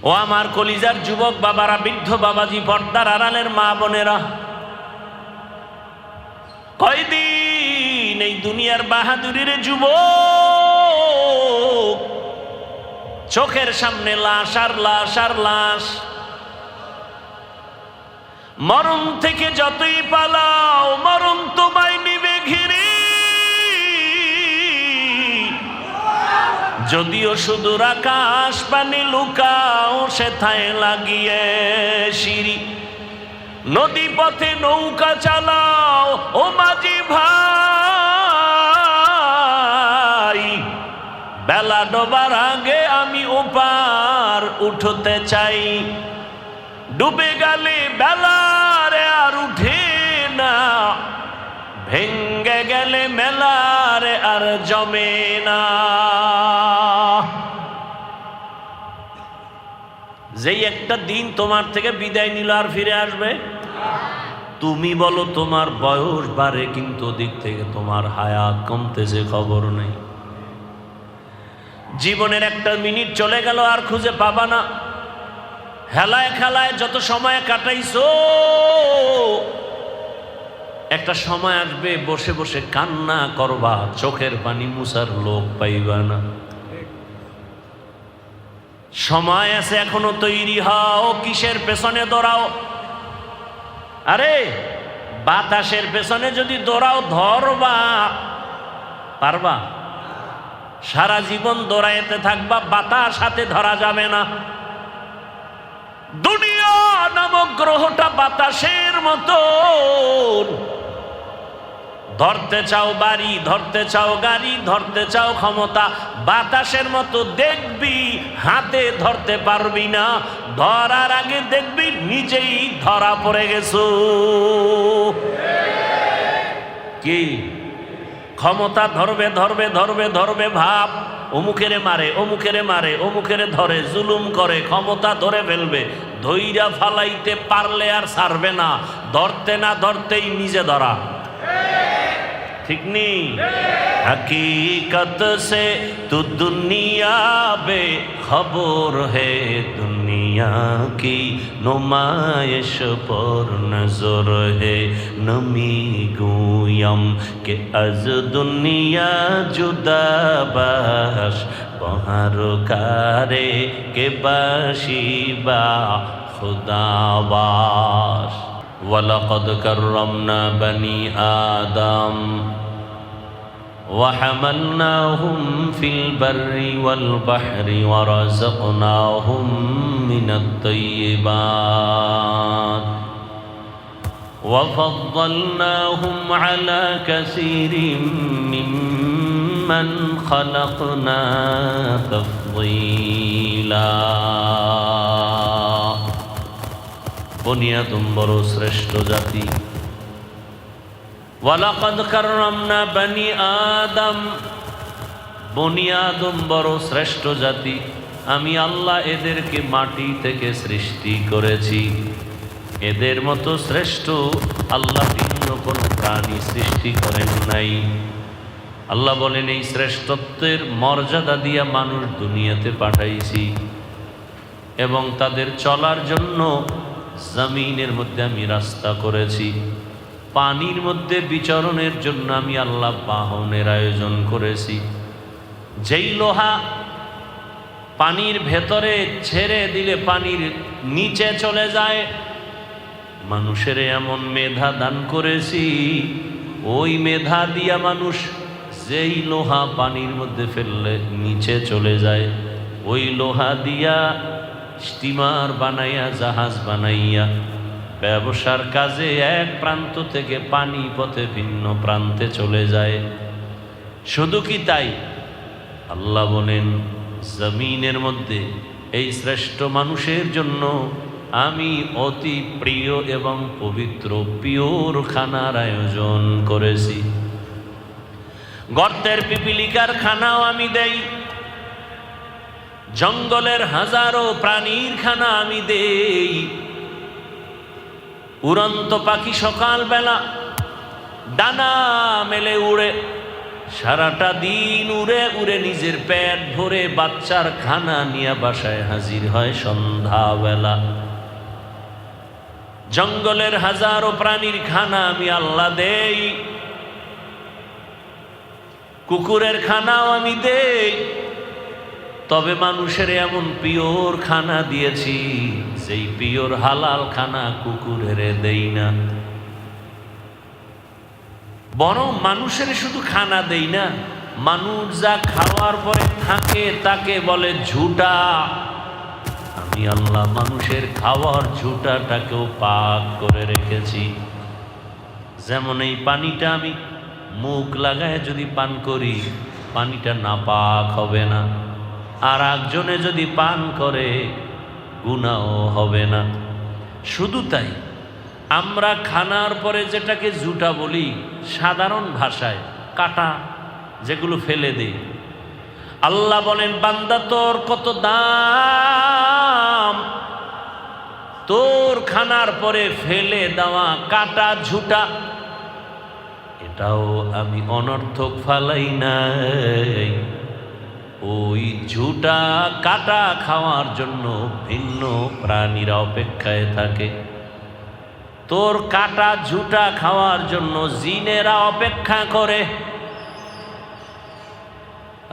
ও আমার কলিজার যুবক বাবারা, বৃদ্ধ বাবাজি, পর্দার আড়ালের মা বোনেরা, কয়দিন এই দুনিয়ার বাহাদুরির যুবক, চোখের সামনে লাশ আর লাশ আর লাশ। মরণ থেকে যতই পালাও, মরণ তোমায় নিবে ঘিরে। যদিও সুদূর আকাশ পানি লুকাও, সেথায় লাগিয়ে সিঁড়ি। নদী পথে নৌকা চালাও ও মাঝি ভাই, বেলা ডোবার আগে আমি ওপার উঠতে চাই। ডুবে গেলে বেলারে আর উঠে না, ভেঙ্গে গেলে মেলারে আর জমে না। যেই একটা দিন তোমার থেকে বিদায় নিল আর ফিরে আসবে? তুমি বলো তোমার বয়স বাড়ে, কিন্তু দিক থেকে তোমার হায়াত কমতেছে খবর নেই। জীবনের একটা মিনিট চলে গেল আর খুঁজে পাবা না। হেলায় খেলায় যত সময় কাটাইছো, একটা সময় আসবে বসে বসে কান্না করবা, চোখের পানি মুছার লোক পাইবা না। সময় আছে এখনো, তৈরি হও। কিসের পেছনে দৌড়াও? আরে বাতাসের পেছনে যদি দৌড়াও, ধরবা পারবা? সারা জীবন দৌড়াইতে থাকবা, বাতাস হাতে ধরা যাবে না। দুনিয়া নামক গ্রহটা বাতাসের মতো। ধরতে চাও বাড়ি, ধরতে চাও গাড়ি, ধরতে চাও ক্ষমতা, বাতাসের মতো দেখবি, হাতে ধরতে পারবি না। ধরার আগে দেখবি নিজেই ধরা পড়ে গেছো। কি ক্ষমতা? ধরবে ধরবে ধরবে ধরবে ভাব, অমুকেরে মারে, অমুকেরে মারে, অমুকেরে ধরে, জুলুম করে, ক্ষমতা ধরে ফেলবে। ধইরা ফালাইতে পারলে আর ছাড়বে না, ধরতে না ধরতেই নিজে ধরা। ঠিক নেই? हकीकत से तो दुनिया बेखबर है, दुनिया की नुमाइश पर नजर है। नमी गोयम के अज दुनिया जुदा बाश, बहार कारे के बाशिबा खुदाबाश। वलक़द कर्रमना बनी आदम वहमलनाहुम फिल बर्रि वल बहरि वरज़क़नाहुम मिनत तय्यिबात वफ़द्दलनाहुम अला कसीरिम मिम्मन खलक़ना तफ़दीला। বনি আদম বড় শ্রেষ্ঠ জাতি। ওয়ালাকাদ কাররামনা বনি আদম, বনি আদম বড় শ্রেষ্ঠ জাতি। আমি আল্লাহ এদেরকে মাটি থেকে সৃষ্টি করেছি। এদের মতো শ্রেষ্ঠ আল্লাহ ভিন্ন কোন প্রাণী সৃষ্টি করেন নাই। আল্লাহ বলেন, এই শ্রেষ্ঠত্বের মর্যাদা দিয়া মানুষ দুনিয়াতে পাঠাইছি এবং তাদের চলার জন্য জমিনের মধ্যে আমি রাস্তা করেছি। পানির মধ্যে বিচরণের জন্য আমি আল্লাহ বাহনের আয়োজন করেছি। যেই লোহা পানির ভেতরে ছেড়ে দিলে পানির নিচে চলে যায়, মানুষের এমন মেধা দান করেছি, ওই মেধা দিয়া মানুষ যেই লোহা পানির মধ্যে ফেললে নিচে চলে যায়, ওই লোহা দিয়া স্টিমার বানাইয়া, জাহাজ বানাইয়া ব্যবসার কাজে এক প্রান্ত থেকে পানি পথে ভিন্ন প্রান্তে চলে যায়। শুধু কি তাই? আল্লাহ বলেন, জমিনের মধ্যে এই শ্রেষ্ঠ মানুষের জন্য আমি অতি প্রিয় এবং পবিত্র পিওর খানার আয়োজন করেছি। গর্তের পিপিলিকার খানাও আমি দেই, জঙ্গলের হাজারো প্রাণীর খানা আমি দেই। উড়ন্ত পাখি সকালবেলা ডানা মেলে উড়ে সারাটা দিন উড়ে উড়ে নিজের পেট ভরে বাচ্চার খানা নিয়ে বাসায় হাজির হয় সন্ধ্যাবেলা। জঙ্গলের হাজারো প্রাণীর খানা আমি আল্লাহ দেই, কুকুরের খানাও আমি দেই, তবে মানুষের এমন পিওর খানা দিয়েছি যেই পিওর হালাল খানা কুকুরের দেই না। বরং মানুষের শুধু খানা দেই না, মানুষ যা খাওয়ার পরে থাকে তাকে বলে ঝুটা। আমি আল্লাহ মানুষের খাওয়ার ঝুটাটাকেও পাক করে রেখেছি। যেমন এই পানিটা আমি মুখ লাগায় যদি পান করি, পানিটা নাপাক হবে না, আর একজনে যদি পান করে গুনাহ হবে না। শুধু তাই, আমরা খানার পরে যেটাকে জুটা বলি, সাধারণ ভাষায় কাটা, যেগুলো ফেলে দেই, আল্লাহ বলেন বান্দা তোর কত দাম, তোর খানার পরে ফেলে দেওয়া কাটা ঝুটা এটাও আমি অনর্থক ফালাই নাই। ওই ঝুটা কাটা খাওয়ার জন্য ভিন্ন প্রাণীরা অপেক্ষায় থাকে, তোর কাটা ঝুটা খাওয়ার জন্য জিনেরা অপেক্ষা করে,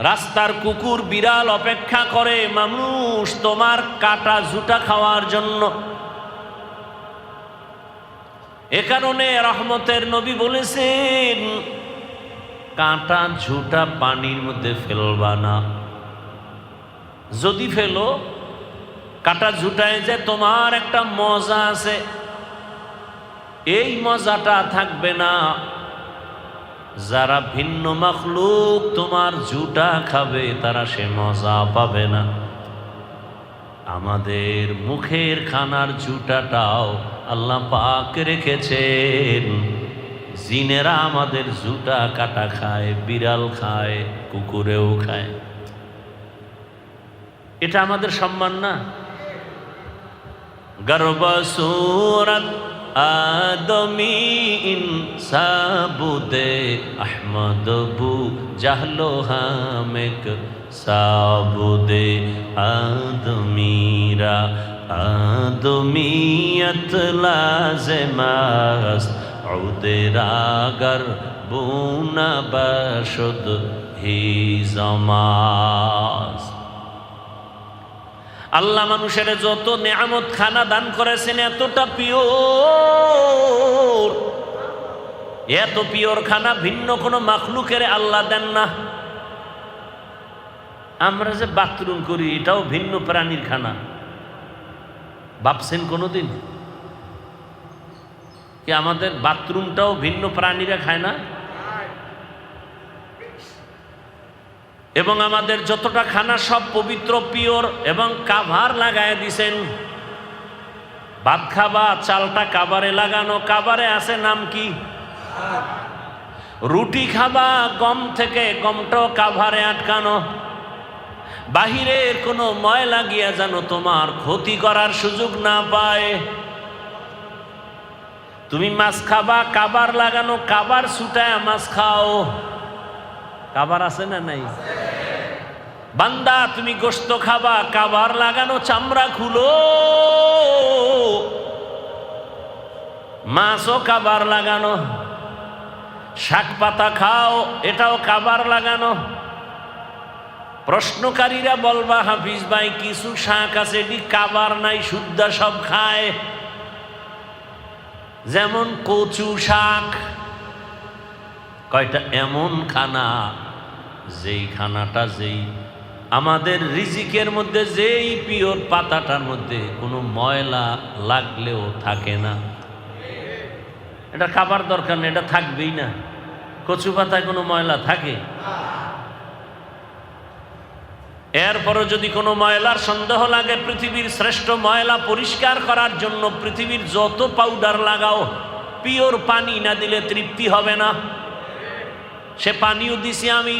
রাস্তার কুকুর বিড়াল অপেক্ষা করে মানুষ তোমার কাটা ঝুটা খাওয়ার জন্য। এ কারণে রহমতের নবী বলেছেন, কাঁটা ঝুটা পানির মধ্যে ফেলবা না। যদি ফেলো, কাঁটা ঝুটায় যে তোমার একটা মজা আছে, এই মজাটা থাকবে না। যারা ভিন্ন মাখলুক তোমার ঝুটা খাবে, তারা সে মজা পাবে না। আমাদের মুখের খানার ঝুটাটাও আল্লাহ পাক রেখেছেন। জিনেরা আমাদের ঝুটা কাটা খায়, বিড়াল খায়, কুকুরেও খায়। এটা আমাদের সম্মান না? গর্ব সুরত আদমি ইনসাবুদে আহমদ বু জাহলো হামেক সাবুদে আদমিরা আদমিয়ত লাজেমাস উদেরাগর বুনা বশুদ হি জমাস। আল্লাহ মানুষের যত নেয়ামত খানা দান করেছেন এতটা পিওর, এত পিওর খানা ভিন্ন কোনো মাখলুকের আল্লাহ দেন না। আমরা যে বাথরুম করি এটাও ভিন্ন প্রাণীর খানা, ভাবছেন কোনোদিন? কি আমাদের বাথরুমটাও ভিন্ন প্রাণীরা খায় না? এবং আমাদের যতটা খানা সব পবিত্র পিওর, এবং কাভার লাগায় দিছেন। ভাত খাবা, চালটা কাভারে লাগানো, কাভারে আছে নাম কি? রুটি খাবা গম থেকে, গমটাও কাভারে আটকানো। বাহিরের কোনো ময়লা গিয়া যেন তোমার ক্ষতি করার সুযোগ না পায়। তুমি মাছ খাবা, কাভার লাগানো, কাভার ছুটায় মাছ খাও। কাভার আছে না নাই? বান্দা তুমি গোশত খাবা, কাভার লাগানো, চামড়া খুলো। মাছও কাভার লাগানো। শাক পাতা খাও, এটাও কাভার লাগানো। প্রশ্নকারীরা বলবা হাফিজ ভাই কিছু শাক আছে এটি কাভার নাই, শুদ্ধ সব খায়। যেমন কচু শাক, কয়টা এমন খানা, যেই খানাটা যেই আমাদের রিজিকের মধ্যে, যেই পিওর পাতাটার মধ্যে কোনো ময়লা লাগলেও থাকে না। এটা খাবার দরকার নেই, এটা থাকবেই না। কচু পাতায় কোনো ময়লা থাকে? এরপরও যদি কোনো ময়লার সন্দেহ লাগে, পৃথিবীর শ্রেষ্ঠ ময়লা পরিষ্কার করার জন্য পৃথিবীর যত পাউডার লাগাও, পিওর পানি না দিলে তৃপ্তি হবে না। সে পানিও দিছি আমি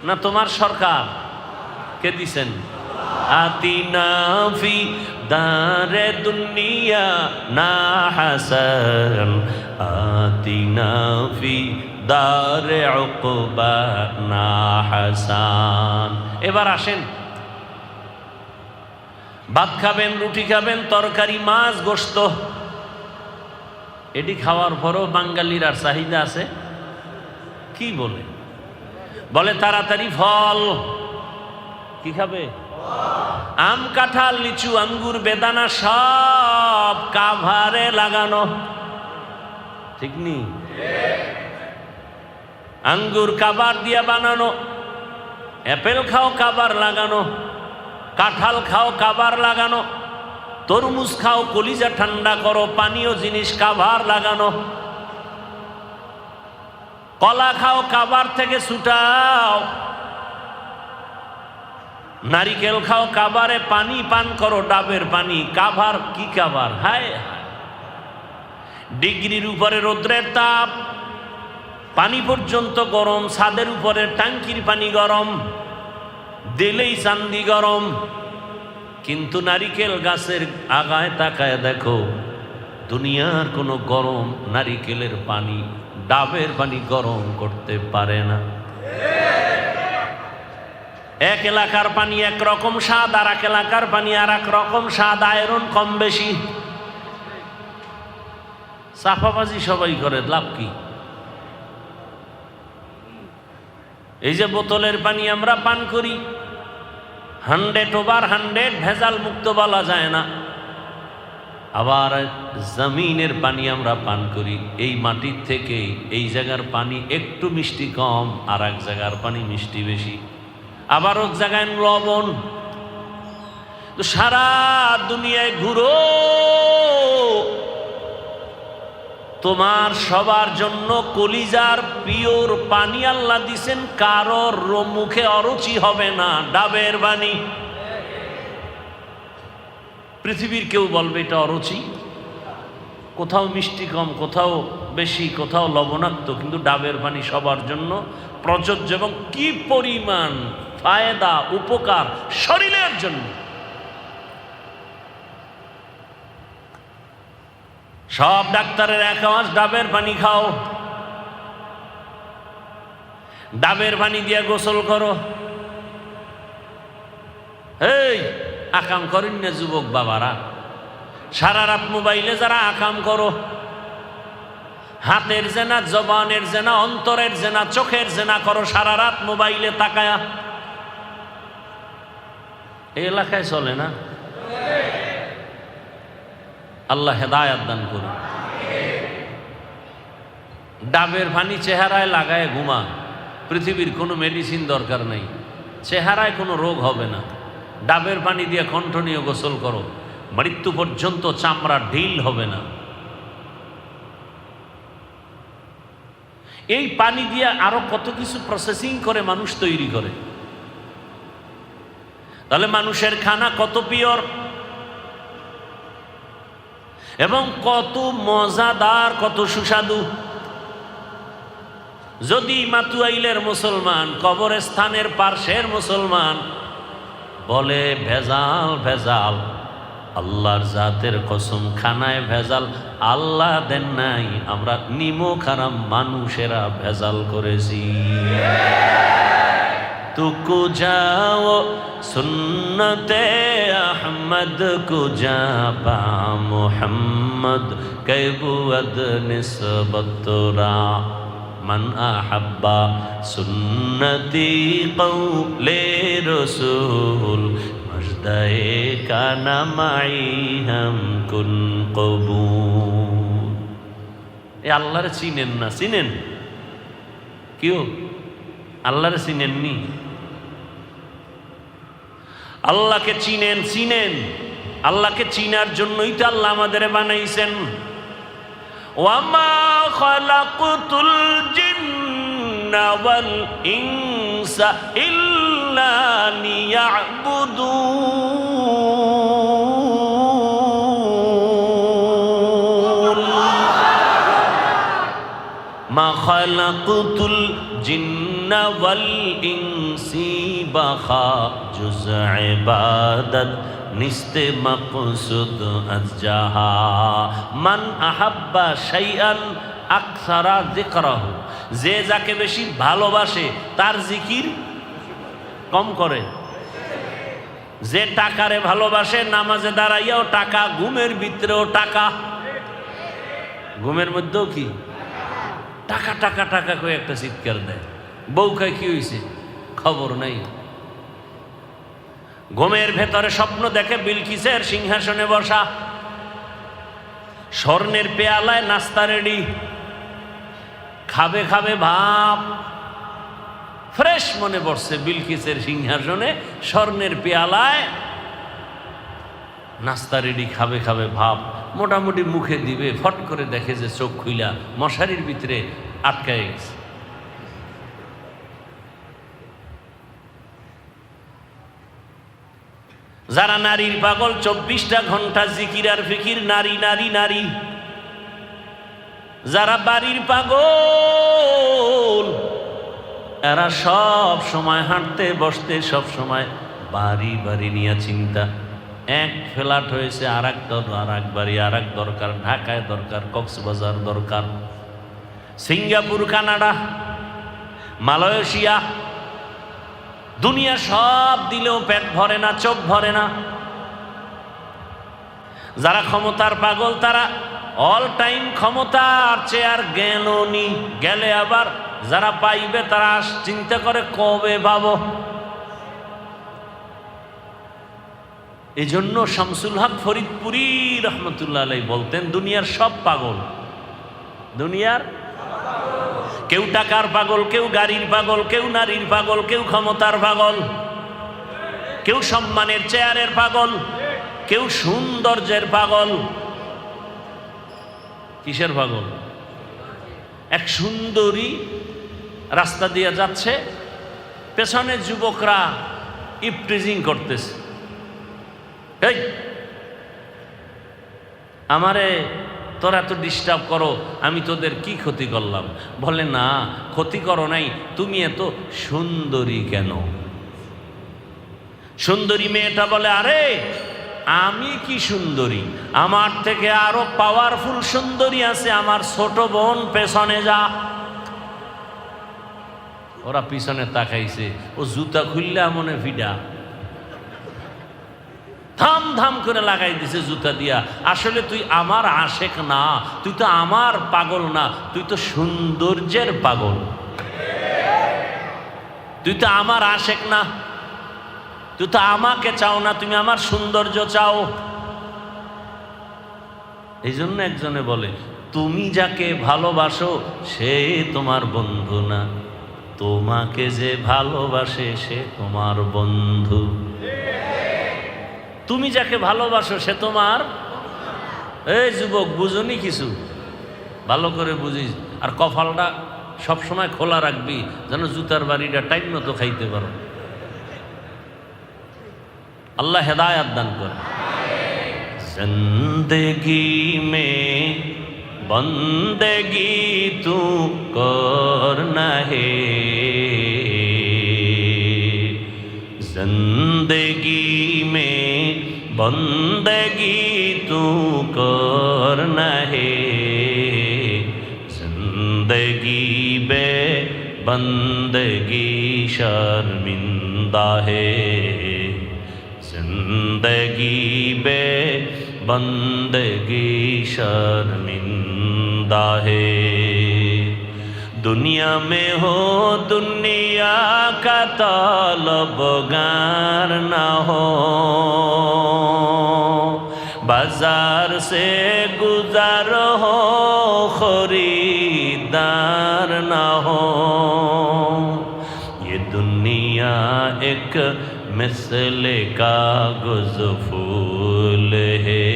না তোমার সরকার? কে দিছেন? আতিনা ফি দারে দুনিয়া না হাসান, আতিনা ফি দারে উকবা না হাসান। এবার আসেন, ভাত খাবেন, রুটি খাবেন, তরকারি, মাছ, গোশত, এটি খাওয়ার পরও বাঙালির আর চাহিদা আছে? কি বলে? বলে তাড়াতাড়ি ফল। কি খাবে? আম, কাঁঠাল, লিচু, আঙ্গুর, বেদানা সব কাভারে লাগানো, ঠিক নি? আঙ্গুর কাবার দিয়া বানানো, অ্যাপেল খাও কাবার লাগানো, কাঁঠাল খাও কাবার লাগানো, তরমুজ খাও কলিজা ঠান্ডা করো, পানীয় জিনিস কাভার লাগানো, কলা খাও কাবার থেকে ছুটাও, নারিকেল খাও কাবারে, পানি পান করো ডাবের পানি, কাভার কি কাভার! হায় হায়, ডিগ্রির উপরে রৌদ্রের তাপ, পানি পর্যন্ত গরম, ছাদের উপরে ট্যাঙ্কির পানি গরম, দিলেই চান্দি গরম। কিন্তু নারিকেল গাছের আগায় তাকায় দেখো, দুনিয়ার কোনো গরম নারিকেলের পানি, ডাবের পানি গরম করতে পারে না। এক এলাকার পানি এক রকম স্বাদ, আর এক এলাকার পানি আর এক রকম স্বাদ, আয়রন কম বেশি। চাপাবাজি সবাই করে, লাভ কি? এই যে বোতলের পানি আমরা পান করি, 100/100 ভেজাল মুক্ত বলা যায় না। আবার জমিনের পানি আমরা পান করি, এই মাটির থেকে এই জায়গার পানি একটু মিষ্টি কম, আর এক জায়গার পানি মিষ্টি বেশি, আবার এক জায়গায় লবণ। তো সারা দুনিয়ায় ঘুরো, তোমার সবার জন্য কলিজার পিওর পানি আল্লাহ দিছেন, কারোর মুখে অরুচি হবে না, ডাবের পানি। পৃথিবীর কেউ বলবে এটা অরুচি, কোথাও মিষ্টি কম, কোথাও বেশি, কোথাও লবণাক্ত, কিন্তু ডাবের পানি সবার জন্য প্রযোজ্য। এবং কি পরিমাণ ফায়দা, উপকার শরীরের জন্য! সব ডাক্তারের এক আওয়াজ, ডাবের পানি খাও, ডাবের পানি দিয়ে গোসল করো। এই আকাম করেন না যুবক বাবারা, সারা রাত মোবাইলে যারা আকাম করো, হাতের জেনা, জবানের জেনা, অন্তরের জেনা, চোখের জেনা করো সারা রাত মোবাইলে তাকায়া, এই এলাকায় চলে না? আল্লাহ হেদায়াত দান করুন। ডাবের পানি চেহারায় লাগায় ঘুমা, পৃথিবীর কোনো মেডিসিন দরকার নেই, চেহারায় কোনো রোগ হবে না। ডাবের পানি দিয়ে কণ্ঠ নিয়ে গোসল করো, মৃত্যু পর্যন্ত চামড়া ঢিল হবে না। এই পানি দিয়ে আরো কত কিছু প্রসেসিং করে মানুষ তৈরি করে। তাহলে মানুষের খানা কত পিওর এবং কত মজাদার, কত সুস্বাদু। যদি মাতুয়াইলের মুসলমান, কবরস্থানের পার্শ্বের মুসলমান বলে ভেজাল ভেজাল, আল্লাহর জাতের কসম খানায় ভেজাল আল্লাহ দেন নাই, আমরা নিমক হারাম মানুষেরা ভেজাল করেছি। তুকু যাও সুন্নতে আহমদ কুজা বা মুহাম্মদ কৈবুদ নিসবতরা মান আহাব্বা সুন্নতি কৌলে রসুল মজদায়ে কানা মাই হাম কুন কবুল। এ আল্লাহরে চিনেন না? চিনেন? কেউ আল্লাহরে চিনেননি? আল্লাহকে চিনেন? চিনেন। আল্লাহকে চিনার জন্যই তো আল্লাহ আমাদের বানাইছেন। ওয়ামা খালাকুতুল জিন্না ওয়াল ইনসা ইল্লা লিয়াবুদুন। মা খালাকুতুল জিন্না ওয়াল ইনসি বাখা জুজ ইবাদত নিস্তে মকসুদ আজহা মান আহাব্বা শাইআন আকসারা যিকরাহু যে যাকে বেশি ভালোবাসে তার জিকির কম করে। যে টাকারে ভালোবাসে নামাজে দাঁড়াইয়াও টাকা, ঘুমের ভিতরেও টাকা, ঘুমের মধ্যেও কি টাকা টাকা টাকা করে একটা চিৎকার দেয়। বউকে কি হয়েছে খবর নাই। ঘুমের ভেতরে স্বপ্ন দেখে বিলকিসের সিংহাসনে বসা, স্বর্ণের পেয়ালায় নাস্তা রেডি, খাবে খাবে ভাব। ফ্রেশ মনে পড়ছে বিলকিসের সিংহাসনে স্বর্ণের পেয়ালায় নাস্তা রেডি, খাবে খাবে ভাব। মোটামুটি মুখে দিবে, ফট করে দেখে যে চোখ খুইলা মশারির ভিতরে আটকায় গেছে। যারা নারীর পাগল, 24টা ঘন্টা জিকির আর ফিকির, নারী নারী নারী। যারা বাড়ির পাগল, এরা সব সময় হাঁটতে বসতে সব সময় বাড়ি বাড়ি নিয়ে চিন্তা। এক ফ্ল্যাট হয়েছে আর এক বাড়ি, আর এক দরকার, ঢাকায় দরকার, কক্সবাজার দরকার, সিঙ্গাপুর, কানাডা, মালয়েশিয়া, দুনিয়া সব দিলেও পেট ভরে না, চোখ ভরে না। যারা ক্ষমতার পাগল তারা অল টাইম ক্ষমতার চেয়ার গেলনি, গেলে আবার যারা পাইবে তারা চিন্তা করে কবে পাবো। এই জন্য শামসুল হক ফরিদপুরি রহমতুল্লাহ আলাইহি বলতেন, দুনিয়ার সব পাগল, দুনিয়ার কেউ টাকার পাগল, কেউ গাড়ির পাগল, কেউ নারীর পাগল, কেউ ক্ষমতার পাগল, কেউ সম্মানের চেয়ারের পাগল, কেউ সৌন্দর্যের পাগল। কিসের পাগল? এক সুন্দরী রাস্তা দিয়ে যাচ্ছে, পেছনে যুবকরা ইপটিজিং করতেছে, এই আমারে তোরা তো ডিস্টার্ব করো, আমি তোদের কি ক্ষতি করলাম? বলে না, ক্ষতি করো নাই, তুমি এত সুন্দরী কেন? সুন্দরী মেয়েটা বলে, আরে আমি কি সুন্দরী, আমার থেকে আরো পাওয়ারফুল সুন্দরী আছে, আমার ছোট বোন পেছনে যা। ওরা পিছনে তাকাইছে, ও জুতা খুললে মনে ভিডা, ধাম ধাম করে লাগাই দিছে জুতা দিয়া। আসলে তুই আমার আশেক না, তুই তো আমার পাগল না, তুই তো সৌন্দর্যের পাগল, তুই তো আমার আশেক না, তুই তো আমাকে চাও না, তুমি আমার সৌন্দর্য চাও। এই জন্য একজনে বলে, তুমি যাকে ভালোবাসো সে তোমার বন্ধু না, তোমাকে যে ভালোবাসে সে তোমার বন্ধু। তুমি যাকে ভালোবাসো সে তোমার, এই যুবক বুঝনি কিছু, ভালো করে বুঝিস। আর কপালটা সবসময় খোলা রাখবি যেন জুতার বাড়িটা টাইম মতো খাইতে পারো। আল্লাহ হেদায়াত দান করে। জিন্দেগি মে বন্দেগি তু করনা হে, जिंदगी में बंदगी तू करना है, जिंदगी बे बंदगी शर्मिंदा है, जिंदगी बे बंदगी शर्मिंदा है। दुनिया में हो दुनिया का तलबगार ना हो, बाजार से गुजार हो खरीदार ना हो। ये दुनिया एक मिसले कागज फूल है,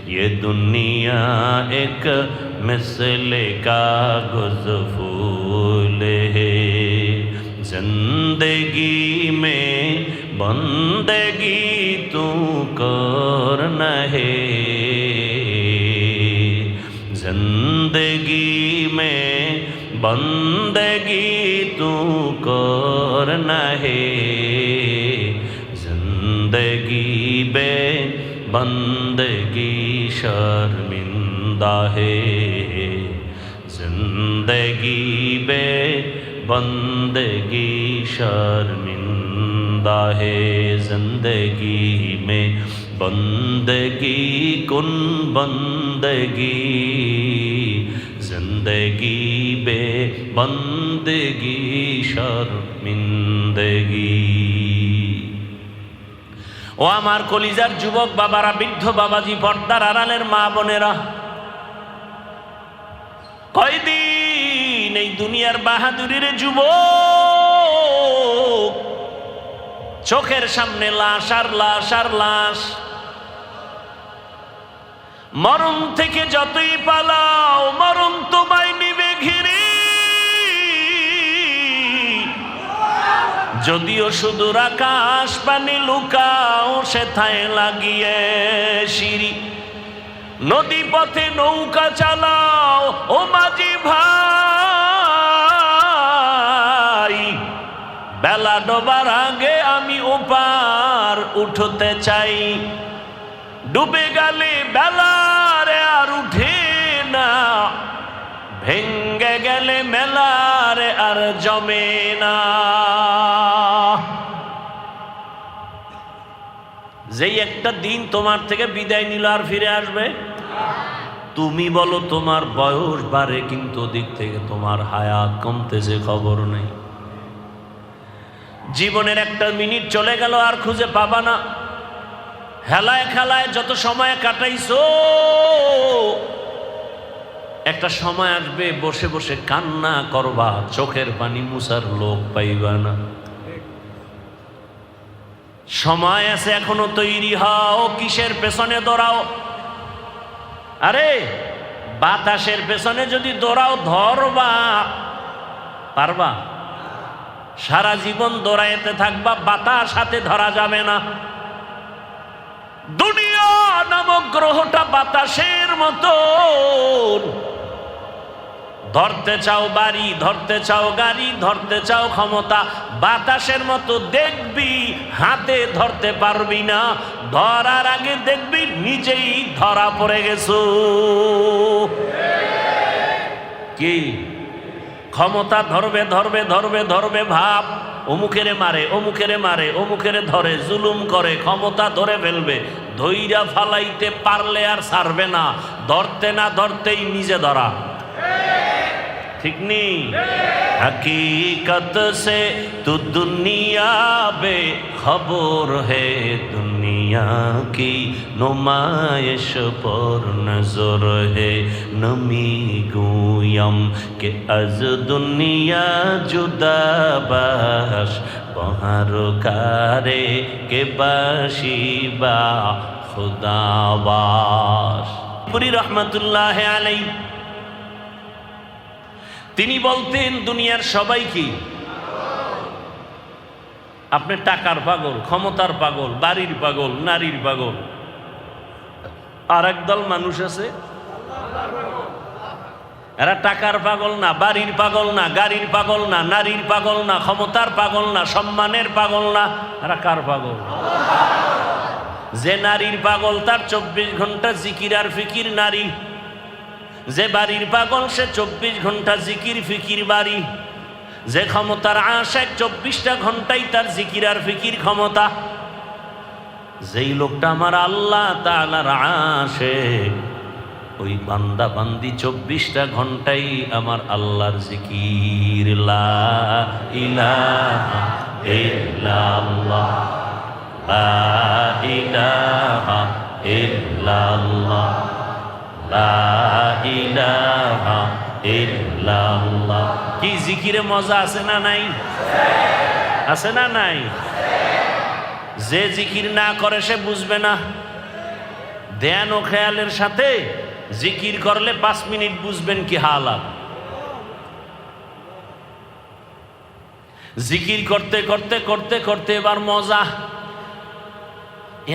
ये दुनिया एक मिसले कागज फूल है, जिंदगी में बंदगी तू करना है, जिंदगी में बंदगी तू करना है, जिंदगी बे बंदगी शर्मिंदा है, जिंदगी बे बंदगी शर्मिंदा है, जिंदगी में बंदगी कुन बंदगी, जिंदगी बे बंदगी शर्मिंदगी। ও আমার কলিজার যুবক বাবারা, বৃদ্ধ বাবাজি, পর্দার আড়ালের মা বোনেরা, কয়দিন এই দুনিয়ার বাহাদুরির যুবক, চোখের সামনে লাশ আর লাশ আর লাশ। মরণ থেকে যতই পালাও মরণ তোমায় নিবে ঘিরে, যদিও সুদূর আকাশ পানি লুকাও সেথায় লাগিয়ে সিঁড়ি, নদী পথে নৌকা চালাও ও মাঝি ভাই, বেলা ডোবার আগে আমি ওপার উঠতে চাই, ডুবে গেলে বেলারে আর উঠে না, ভেঙ্গে গেলে মেলারে আর জমে না। যেই একটা দিন তোমার থেকে বিদায় নিল আর ফিরে আসবে? তুমি বলো তোমার বয়স বাড়ে কিন্তু দিক থেকে তোমার হায়াত কমতেছে খবর নেই। জীবনের একটা মিনিট চলে গেল আর খুঁজে পাবা না। হেলায় খেলায় যত সময় কাটাইছো, একটা সময় আসবে বসে বসে কান্না করবা, চোখের পানি মুছার লোক পাইবা না। সময় আছে এখনো, তৈরি হও। কিসের পেছনে দৌড়াও? আরে বাতাসের পেছনে যদি দৌড়াও ধরবা পারবা? সারা জীবন দৌড়াইতে থাকবা, বাতাস হাতে ধরা যাবে না। দুনিয়া নামক গ্রহটা বাতাসের মতো, ধরতে চাও বাড়ি, ধরতে চাও গাড়ি, ধরতে চাও ক্ষমতা, বাতাসের মতো দেখবি, হাতে ধরতে পারবি না। ধরার আগে দেখবি নিজেই ধরা পড়ে গেছো। কি ক্ষমতা ধরবে ধরবে ধরবে ধরবে ভাব, অমুকেরে মারে অমুকেরে মারে অমুকেরে ধরে, জুলুম করে, ক্ষমতা ধরে ফেলবে। ধইরা ফালাইতে পারলে আর ছাড়বে না, ধরতে না ধরতেই নিজে ধরা। ঠিক নেই? हकीकत से तो दुनिया बेखबर है, दुनिया की नुमाइश पर नजर है। नमी गुयम के अज दुनिया जुदा बाश, बहार कारे के बाशिबा खुदाबाश। पुरी रहमतुल्लाह अलैहि তিনি বলতেন দুনিয়ার সবাই কি? আপনি টাকার পাগল, ক্ষমতার পাগল, বাড়ির পাগল, নারীর পাগল। আর একদল মানুষ আছে এরা টাকার পাগল না, বাড়ির পাগল না, গাড়ির পাগল না, নারীর পাগল না, ক্ষমতার পাগল না, সম্মানের পাগল না। এরা কার পাগল? যে নারীর পাগল তার 24 ঘন্টা জিকির আর ফিকির নারী। যে বাড়ির পাগল সে 24 ঘন্টা জিকির ফিকির বাড়ি। যে ক্ষমতার আশায় 24টা ঘন্টাই তার জিকির আর ফিকির ক্ষমতা। যেই লোকটা আমার আল্লাহ তাআলার আশিক, ওই বান্দা বান্দি 24টা ঘন্টাই আমার আল্লাহর জিকির। লা ইলাহা ইল্লাল্লাহ, লা ইলাহা ইল্লাল্লাহ, লা ইলাহা ইল্লাল্লাহ। কি জিকিরে মজা আছে না নাই? আছে না নাই? যে জিকির না করে সে বুঝবে না। ধ্যান ও খেয়ালের সাথে জিকির করলে 5 মিনিট বুঝবেন কি হালাত। জিকির করতে করতে করতে করতে এবার মজা,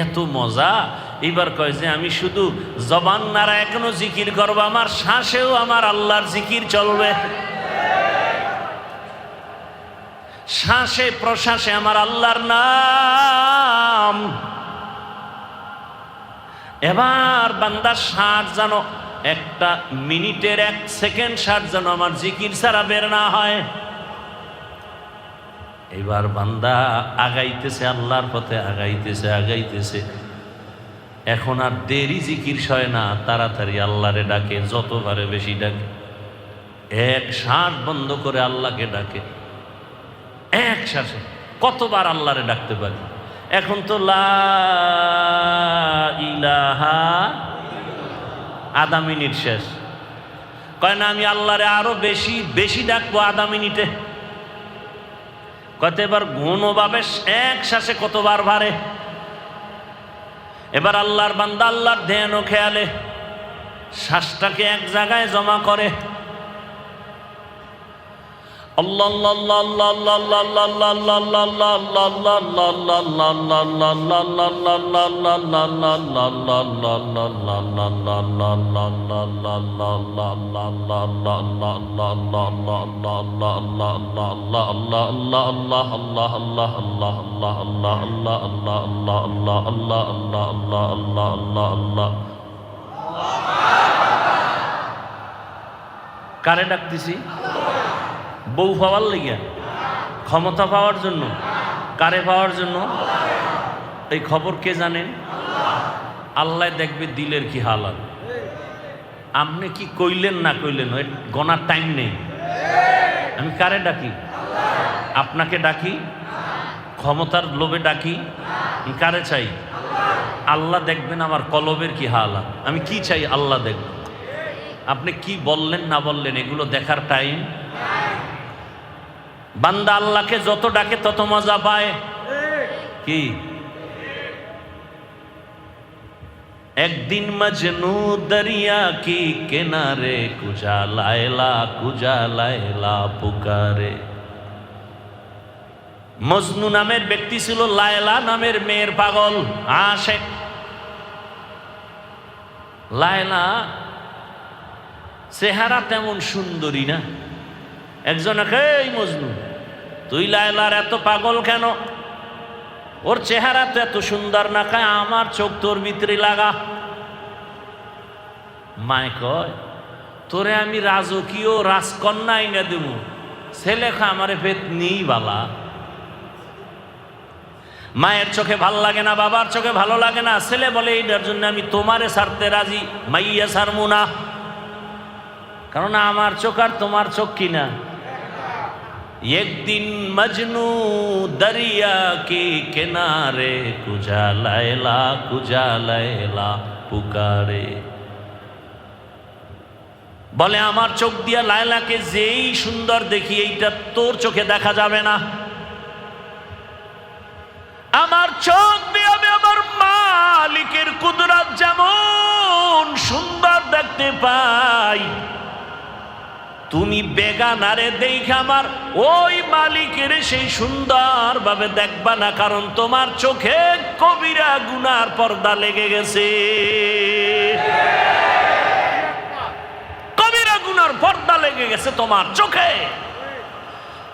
এত মজা। এবার কয় যে আমি শুধু জবান নাড়া এখনো জিকির করবো, আমার শ্বাসেও আমার আল্লাহর জিকির চলবে, শ্বাসে প্রশ্বাসে আমার আল্লাহর নাম। এবার বান্দার শ্বাস যেন একটা মিনিটের 1 সেকেন্ড ষাট যেন আমার জিকির ছাড়া বের না হয়। এবার বান্দা আগাইতেছে, আল্লাহর পথে আগাইতেছে। এখন আর দেরি জিকির সয় না, তাড়াতাড়ি আল্লাহরে ডাকে, যতবারে বেশি ডাকে। 1 শ্বাস বন্ধ করে আল্লাহকে ডাকে, 1 শ্বাসে কতবার আল্লাহরে ডাকতে পারি? এখন তো লা ইলাহা, আধা মিনিট শেষ। কয় না আমি আল্লাহরে আরো বেশি ডাকবো আধা মিনিটে। কত এবার ঘনভাবে 1 শ্বাসে কতবার ভারে। এবার আল্লাহর বান্দা আল্লাহর ধ্যান ও খেয়ালে শ্বাসটাকে এক জায়গায় জমা করে। কারে ডাকতেছি? বউ পাওয়ার লেগে, ক্ষমতা পাওয়ার জন্য, কারে পাওয়ার জন্য? এই খবর কে জানেন? আল্লাহ দেখবে দিলের কি হালাত। আপনি কি কইলেন না কইলেন ওই গনার টাইম নেই। আমি কারে ডাকি? আপনাকে ডাকি? ক্ষমতার লোভে ডাকি? কারে চাই? আল্লাহ দেখবেন আমার কলবের কি হালাত। আমি কি চাই আল্লাহ দেখবেন। আপনি কি বললেন না বললেন এগুলো দেখার টাইম। বান্দা আল্লাহকে যত ডাকে তত মজা পায়। কি একদিন মজনু দরিয়া কি কিনারে কুজা লায়লা পুকারে। মজনু নামের ব্যক্তি ছিল লায়লা নামের মেয়ের পাগল আশেক। লায়লা চেহারা তেমন সুন্দরী না। একজনকে, এই মজনু তুই লায়লার এত পাগল কেন? ওর চেহারা তো এত সুন্দর না। খায় আমার চোখ তোর ভিতরে লাগা। মায় কয় তোরে আমি রাজকীয় রাজকন্যা আইনা দেব, ছেলে খা আমারে পেট নেই বালা। মায়ের চোখে ভালো লাগে না, বাবার চোখে ভালো লাগে না। ছেলে বলে এইটার জন্য আমি তোমারে ছাড়তে রাজি, মাইয়া ছাড়মু না। কারণ আমার চোখ আর তোমার চোখ কিনা। একদিন মজনু দরিয়া কে কিনারে কুজা লায়লা পুকারে। বলে আমার চোখ দিয়া লায়লাকে যেই সুন্দর দেখি, এইটা তোর চোখে দেখা যাবে না। আমার চোখ দিয়ে আমি আমার মালিকের কুদরত যেমন সুন্দর দেখতে পাই, তুমি বেগানারে দেখে আমার ওই মালিকের সেই সুন্দর ভাবে দেখবা না। কারণ তোমার চোখে কবিরা গুনার পর্দা লেগে গেছে। কবিরা গুনার পর্দা লেগে গেছে তোমার চোখে।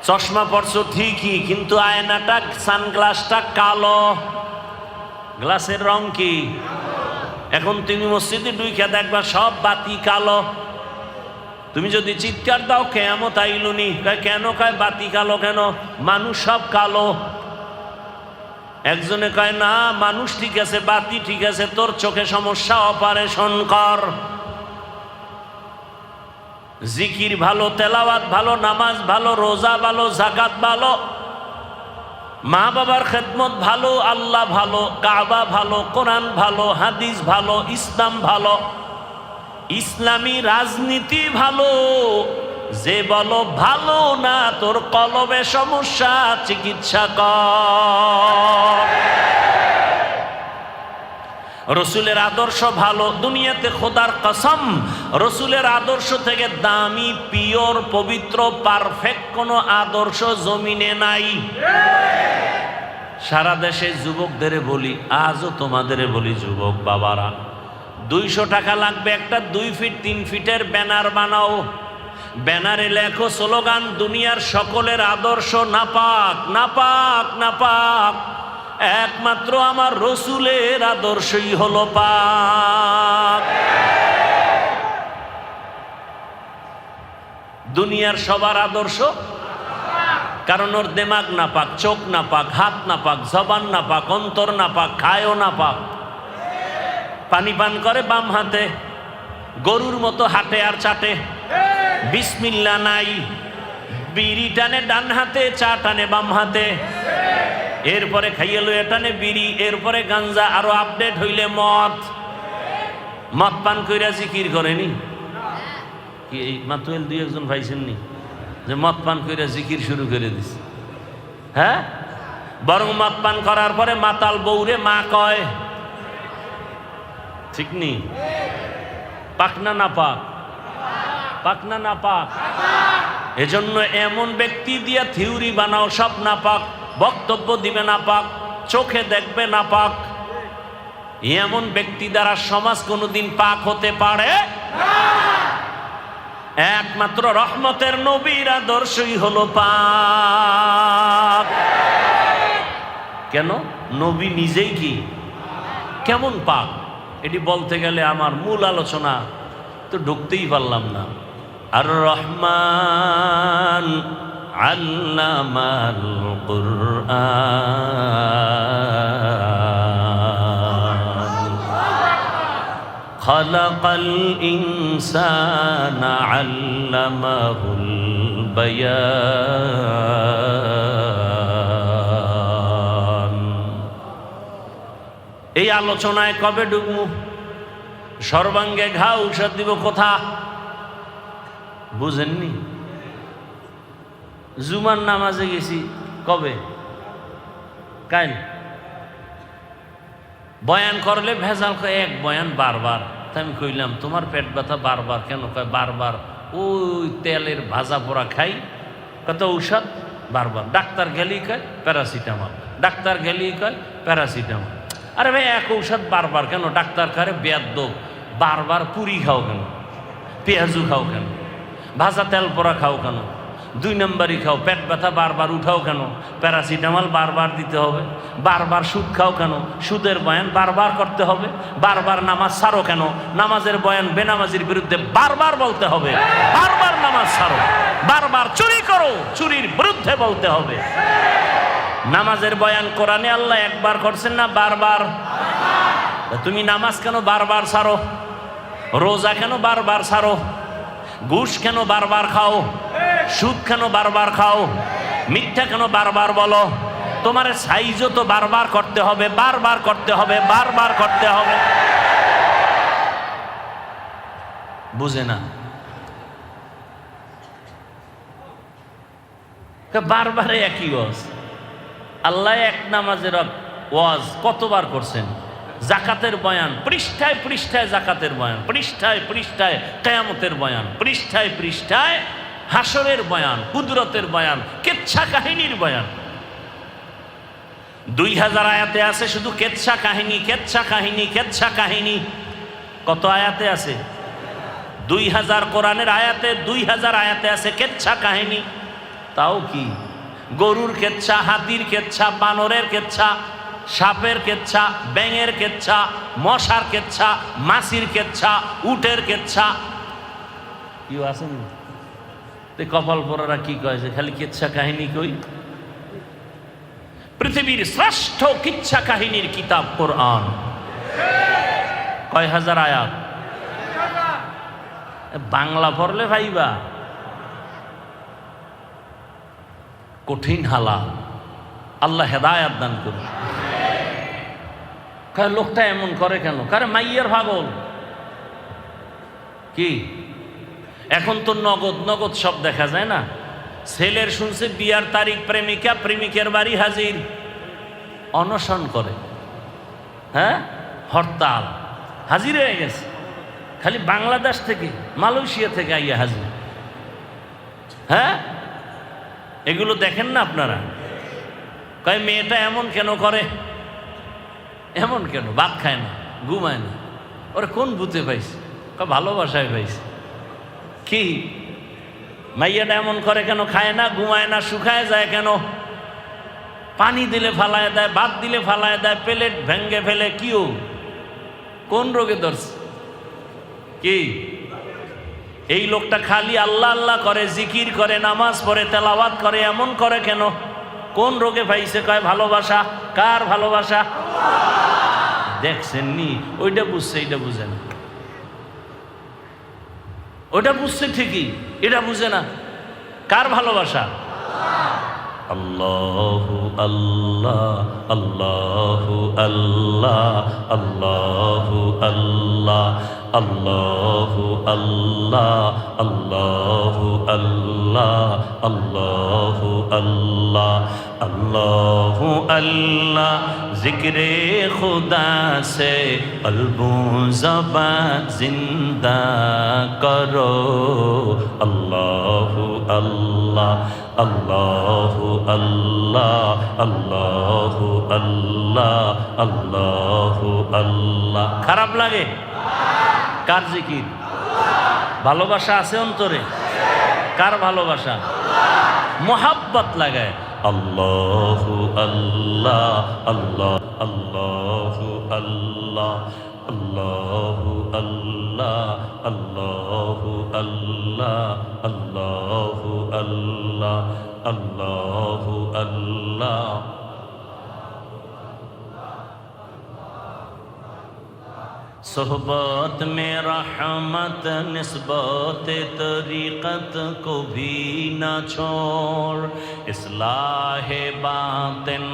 চশমা পরছো ঠিকই, কিন্তু আয়নাটা, সানগ্লাসটা কালো। গ্লাসের রং কি? এখন তুমি মসজিদে ঢুইকা দেখবা সব বাতি কালো। তুমি যদি চিৎকার দাও কেয়ামত আইলুনি, কেন? কয় বাতি কালো কেন? মানুষ সব কালো। একজনে কয় না মানুষ ঠিক আছে, বাতি ঠিক আছে, তোর চোখে সমস্যা, অপারেশন কর। জিকির ভালো, তেলাওয়াত ভালো, নামাজ ভালো, রোজা ভালো, যাকাত ভালো, মা বাবার খেদমত ভালো, আল্লাহ ভালো, কাবা ভালো, কোরআন ভালো, হাদিস ভালো, ইসলাম ভালো, ইসলামী রাজনীতি ভালো। যে বলো ভালো না, তোর কলবে সমস্যা, চিকিৎসা কর। রসুলের আদর্শ ভালো, দুনিয়াতে খোদার কসম রসুলের আদর্শ থেকে দামি, পিওর, পবিত্র, পারফেক্ট কোনো আদর্শ জমিনে নাই। সারা দেশে যুবকদের বলি, আজও তোমাদের বলি, যুবক বাবারা, 200 টাকা লাগবে একটা 2 ফিট 3 ফিটের ব্যানার বানাও। ব্যানারে লেখো স্লোগান, দুনিয়ার সকলের আদর্শ নাপাক নাপাক নাপাক, একমাত্র আমার রসুলের আদর্শই হলো পাক। দুনিয়ার সবার আদর্শ, কারণ ওর দেমাগ না পাক, চোখ না পাক, হাত না পাক, জবান না পাক, অন্তর না পাক, খায়ও না পাক। পানি পান করে বাম হাতে, গরুর মতো হাঁটে আর চাটে, বিসমিল্লাহ নাই। বিড়ি টানে ডান হাতে, চা টানে বাম হাতে, এরপরে খাইয়ে লইয়া টানে বিড়ি, এরপরে গাঞ্জা, আরো আপডেট হইলে মদ। মদ পান কইরা জিকির করেনি কি? এই মাতুয়েল দুই একজন পাইছেননি যে মদ পান কইরা জিকির শুরু করে দিছে? হ্যাঁ, বরং মদ পান করার পরে মাতাল বউরে মা কয়। ঠিক নি? পাকনা না পাক? পাকনা না পাক? এজন্য এমন ব্যক্তি দিয়া থিওরি বানাও সব না পাক, বক্তব্য দিবে না পাক, চোখে দেখবে না পাক। এমন ব্যক্তি দ্বারা সমাজ কোনোদিন পাক হতে পারে না। একমাত্র রহমতের নবীর আদর্শই হলো পাক। কেন? নবী নিজেই কি কেমন পাক, এটি বলতে গেলে আমার মূল আলোচনা তো ঢুকতেই পারলাম না। আর রহমান আল্লামাল কুরআন খালাকাল ইনসানা আল্লামাহুল বায়ান। এই আলোচনায় কবে ঢুকবো? সর্বাঙ্গে ঘা ঔষধ দিব কোথা? বুঝেননি? জুমার নামাজে গেছি কবে? কাল। বয়ান করলে ভেজাল কয় এক বয়ান বারবার। তা আমি কইলাম তোমার পেট ব্যথা বারবার কেন? কয় বারবার ওই তেলের ভাজা পোড়া খাই, কত ঔষধ বারবার। ডাক্তার গেলেই কয় প্যারাসিটামল, ডাক্তার গেলেই কয় প্যারাসিটামল। আরে ভাই এক ঔষধ বারবার কেন? ডাক্তার কারে বেয়াদ্দব, বারবার পুরি খাও কেন? পেঁয়াজু খাও কেন? ভাজা তেল পোড়া খাও কেন? দুই নম্বরই খাও। পেট ব্যথা বারবার উঠাও কেন? প্যারাসিটামল বারবার দিতে হবে। বারবার সুদ খাও কেন? সুদের বয়ান বারবার করতে হবে। বারবার নামাজ ছাড়ো কেন? নামাজের বয়ান বেনামাজির বিরুদ্ধে বারবার বলতে হবে। বারবার নামাজ ছাড়ো। বারবার চুরি করো, চুরির বিরুদ্ধে বলতে হবে। নামাজের বয়ান কোরআনে আল্লাহ একবার করছেন না বারবার? তুমি নামাজ কেন বারবার ছাড়ো? রোজা কেন বারবার ছাড়ো? ঘুষ কেন বারবার খাও? সুদ কেন বারবার খাও? মিথ্যা কেন বারবার বলো? তোমার সাইজও তো বারবার করতে হবে, বারবার করতে হবে, বারবার করতে হবে। বুঝে না? বারবারে একই ওয়াজ। আল্লাহ এক নামাজের ওয়াজ কতবার করছেন? জাকাতের বয়ান পৃষ্ঠায় পৃষ্ঠায়, জাকাতের বয়ান পৃষ্ঠায় পৃষ্ঠায়, কিয়ামতের বয়ান পৃষ্ঠায় পৃষ্ঠায়, হাসরের বয়ান, কুদরতের বয়ান, কেচ্ছা কাহিনীর বয়ান। 2000 আয়াতে আছে শুধু কেচ্ছা কাহিনী, কেচ্ছা কাহিনী, কেচ্ছা কাহিনী। কত আয়াতে আছে? 2000 কোরআনের আয়াতে, 2000 আয়াতে আছে কেচ্ছা কাহিনী। তাও কি গরুর কেচ্ছা, হাতির কেচ্ছা, বানরের কেচ্ছা, সাপের কেচ্ছা, ব্যাঙের কেচ্ছা, মশার কেচ্ছা, মাছির কেচ্ছা, উটের কেচ্ছা। কি আছেন কপাল পরারা কি কয় যে খালি কিচ্ছা কাহিনী কই? পৃথিবীর শ্রেষ্ঠ কিচ্ছা কাহিনীর কিতাব কোরআন। কয় হাজার আয়াত? বাংলা পড়লে ভাইবা কঠিন হালা। আল্লাহ হেদায়াত দান করুন। লোকটা এমন করে কেন? কারে মাইয়ের পাগল কি? এখন তো নগদ নগদ সব দেখা যায় না। ছেলের শুনছে বিয়ার তারিখ, প্রেমিকা প্রেমিকের বাড়ি হাজির, অনশন করে, হ্যাঁ হরতাল, হাজির হয়ে গেছে। খালি বাংলাদেশ থেকে, মালয়েশিয়া থেকে আইয়া হাজির। হ্যাঁ, এগুলো দেখেন না আপনারা? কয় মেয়েটা এমন কেন করে? এমন কেন? ভাত খায় না, ঘুমায় না। ওরা কোন ভূতে পাইছে? ভালোবাসায় পাইছে। কি মাইয়াটা এমন করে কেন? খায় না, ঘুমায় না, শুকায় যায় কেন? পানি দিলে ফালায় দেয়, ভাত দিলে ফালায় দেয়, প্লেট ভেঙ্গে ফেলে। কিও কোন রোগে ধরছে? কি এই লোকটা খালি আল্লাহ আল্লাহ করে, জিকির করে, নামাজ পড়ে, তেলাওয়াত করে, এমন করে কেন? কোন রোগে পাইছে? কয় ভালোবাসা। কার ভালোবাসা? দেখছেন নি? ওইটা বুঝছে, এটা বুঝে না। ওইটা বুঝছে ঠিকই, এটা বুঝে না। কার ভালোবাসা? আল্লাহু আল্লাহ, আল্লাহু আল্লাহ, আল্লাহু আল্লাহ, আল্লাহু আল্লাহ, আল্লাহু আল্লাহ, আল্লাহু আল্লাহ, আল্লাহু আল্লাহ। জিক্রে খুদা সে কলবু জবান জিন্দা করো। আল্লাহু আল্লাহ, আল্লাহু আল্লাহ, আল্লাহু আল্লাহ, আল্লাহু আল্লাহ। খারাপ লাগে? কার জিকির? ভালোবাসা আছে অন্তরে? কার ভালোবাসা? মোহাব্বত লাগায়। আল্লাহু আল্লাহ, আল্লাহ, আল্লাহু আল্লাহ, আল্লাহু আল্লাহ, আল্লাহু আল্লাহ, আল্লাহু আল্লাহ, আল্লাহু আল্লাহ। सोहबत में रहमत निस्बत तरीक़त को भी न छोड़। इस्लाह बातिन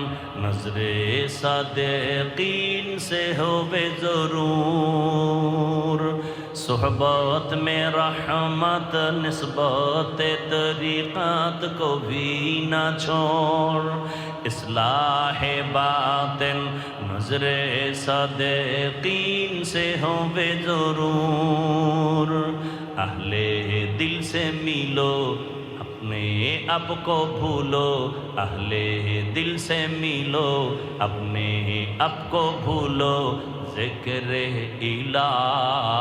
नज़रे सदीक़ीन से होवे ज़रूर। सोहबत में रहमत निस्बत तरीक़त को भी न छोड़। इस्लाह बातिन नज़रे सदीक़ीन से होवे ज़रूर। अहले दिल से मिलो, अपने आप को भूलो। अहले दिल से मिलो, अपने आप को भूलो। ज़िक्र इलाह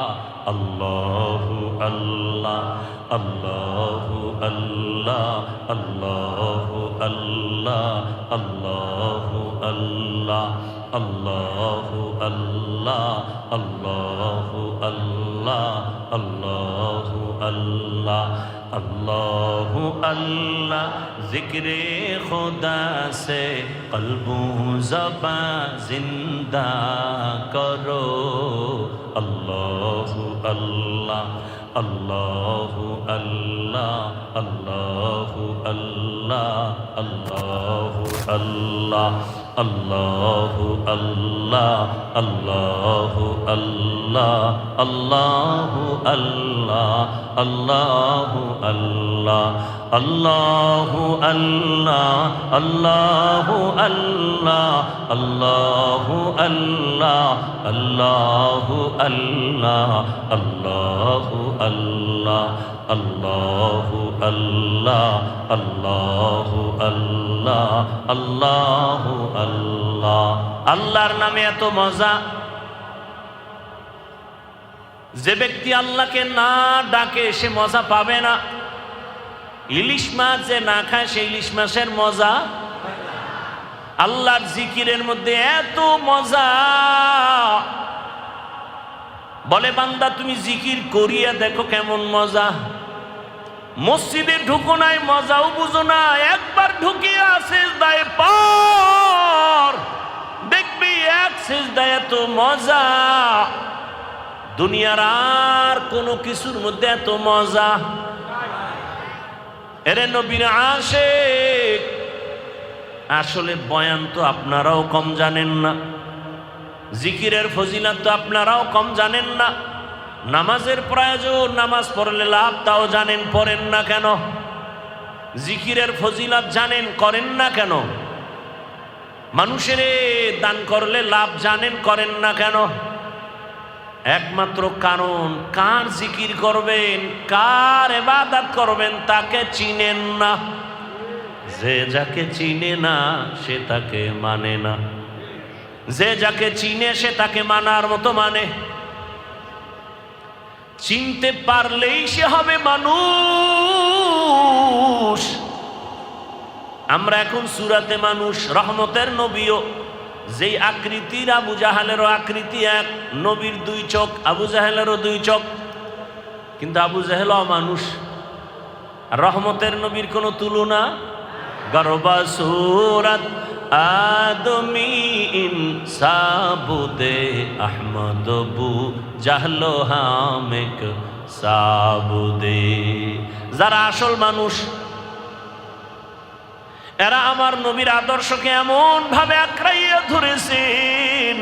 अल्लाहु अल्लाह, अल्लाहु अल्लाह, अल्लाहु अल्लाह, अल्लाहु अल्लाह, अल्लाहु अल्लाह, अल्लाहु अल्लाह, अल्लाहु अल्लाह, अल्लाहु अल्लाह। ज़िक्रे खुदा से क़ल्बो ज़बां ज़िंदा करो। अल्लाहु अल्लाह, अल्लाहु अल्लाह, अल्लाहु अल्लाह, अल्लाहु अल्लाह, अल्लाहु अल्लाह, अल्लाहु अल्लाह, अल्लाहु अल्लाह, अल्लाहु अल्लाह, अल्लाहु अल्लाह, अल्लाहु अल्लाह, अल्लाहु अल्लाह, अल्लाहु अल्लाह, अल्लाहु अल्लाह, अल्लाहु अल्लाह, अल्लाहु अल्लाह, अल्लाहु अल्लाह। আল্লাহর নামে এত মজা, যে ব্যক্তি আল্লাহকে না ডাকে সে মজা পাবে না। ইলিশ মাছ যে না খায় সে ইলিশ মাছের মজা। আল্লাহর জিকিরের মধ্যে এত মজা, বলে বান্দা তুমি জিকির করিয়া দেখো কেমন মজা। মসজিদে ঢুকো নাই, মজাও বুঝো না, একবার ঢুকিয়া সিজদায় পড়, দেখবি এক সিজদায় এত মজা। দুনিয়ার আর কোনো কিছুর মধ্যে এত মজা। এরে নবীর আশিক, আসলে বয়ান তো আপনারাও কম জানেন না, জিকিরের ফজিলত তো আপনারাও কম জানেন না, নামাজের প্রয়োজন, নামাজ পড়লে লাভ তাও জানেন, পড়েন না কেন? জিকিরের ফজিলত জানেন, করেন না কেন? মানুষের দান করলে লাভ জানেন, করেন না কেন? একমাত্র কারণ, কার জিকির করবেন, কার ইবাদত করবেন তাকে চিনেন না। যে যাকে চিনে না সে তাকে মানে না, যে যাকে চিনে সে তাকে মানার মতো মানে। চিনতে পারলেই সে হবে মানুষ। আমরা এখন সূরাতে মানুষ, রহমতের নবীও যেই আকৃতির, আবু জাহেলেরও আকৃতি এক, নবীর দুই চোখ, আবু জাহেলেরও দুই চোখ। কিন্তু আবু জেহেল অমানুষ। রহমতের নবীর কোনো তুলনা। গরবা সুরাত আদমি ইনসাবুদে আহমদ বু জাহলো হামেক সাবুদে। যারা আসল মানুষ এরা আমার নবীর আদর্শকে এমন ভাবে আঁকড়াইয়া ধরেছেন,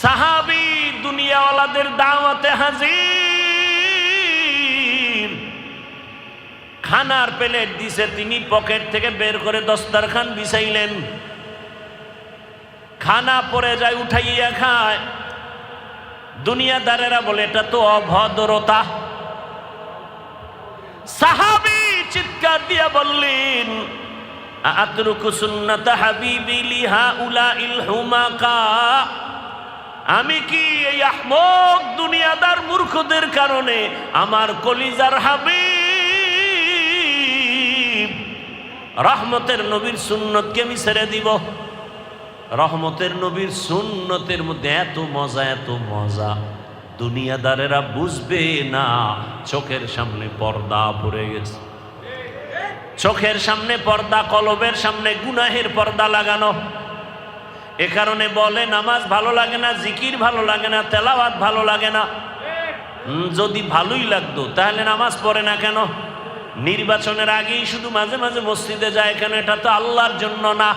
সাহাবী দুনিয়াওয়ালাদের দাওয়াতে হাজির। খানার প্লেট দিছে, তিনি পকেট থেকে বের করে দস্তরখান বিছাইলেন। খানা পড়ে যায়, উঠাইয়া খায়। দুনিয়াদারেরা বলে এটা তো অভদ্রতা। সাহাবী চিৎকার দিয়া বললেন, আতরুকু সুন্নাত হাবিবি লিহাউলাইল হুমাকা। আমি কি এই আহমক দুনিয়াদার মূর্খদের কারণে আমার কলিজার হাবিব রহমতের নবীর সুন্নতকে আমি ছেড়ে দিব? রহমতের নবীর সুন্নতের মধ্যে এত মজা, এত মজা, দুনিয়াদারেরা বুঝবে না। চোখের সামনে পর্দা পড়ে গেছে, চোখের সামনে পর্দা, কলবের সামনে গুনাহের পর্দা লাগানো। এ কারণে বলে নামাজ ভালো লাগে না, জিকির ভালো লাগে না, তেলাওয়াত ভালো লাগে না। যদি ভালোই লাগতো তাহলে নামাজ পড়ে না কেন? নির্বাচনের আগেই শুধু মাঝে মাঝে মসজিদে যায় কেন? এটা তো আল্লাহর জন্য না।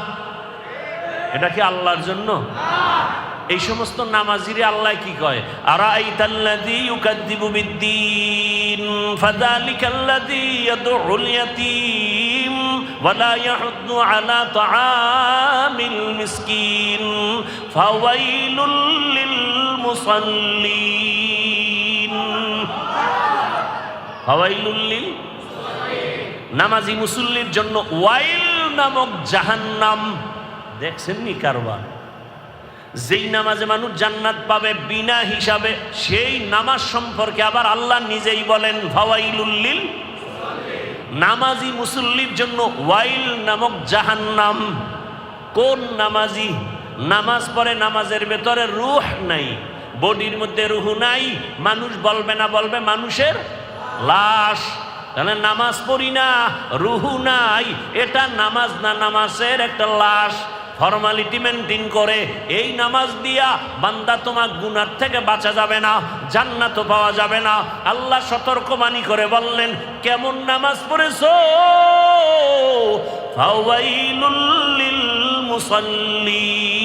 এটা কি আল্লাহর জন্য? এই সমস্ত নামাজিরে আল্লাহ কি কয়? আরাআইতাল্লাযী ইউকাযযিবু বিদ্দীন ফাযালিকাল্লাযী ইয়াদউল ইয়াতীম ওয়া লা ইয়াহুদ্দু আলা তাআমিল মিসকিন ফাওয়াইলুল লিল মুসাল্লিন। ফাওয়াইলুল লিল নামাজি মুসল্লির জন্য ওয়াইল নামক জাহান্নাম। দেখছেন নি কারবার? যেই নামাজে মানুষ জান্নাত পাবে বিনা হিসাবে, সেই নামাজ সম্পর্কে আবার আল্লাহ নিজেই বলেন ফাওয়াইলুল লিল। নামাজি মুসল্লির জন্য ওয়াইল নামক জাহান্নাম। কোন নামাজি নামাজ পড়ে, নামাজের ভেতরে রূহ নাই, বডির মধ্যে রূহ নাই, মানুষ বলবে না, বলবে মানুষের লাশ। তাহলে নামাজ পড়ি না, রূহ নাই, এটা নামাজ না, নামাজের একটা লাশ। ফর্মালিটি মেনটেন করে এই নামাজ দিয়া বান্দা তোমার গুনার থেকে বাঁচা যাবে না, জান্নাতও পাওয়া যাবে না। আল্লাহ সতর্কবাণী করে বললেন, কেমন নামাজ পড়েছো? ফাওয়াইলুল লিল মুসাল্লিন।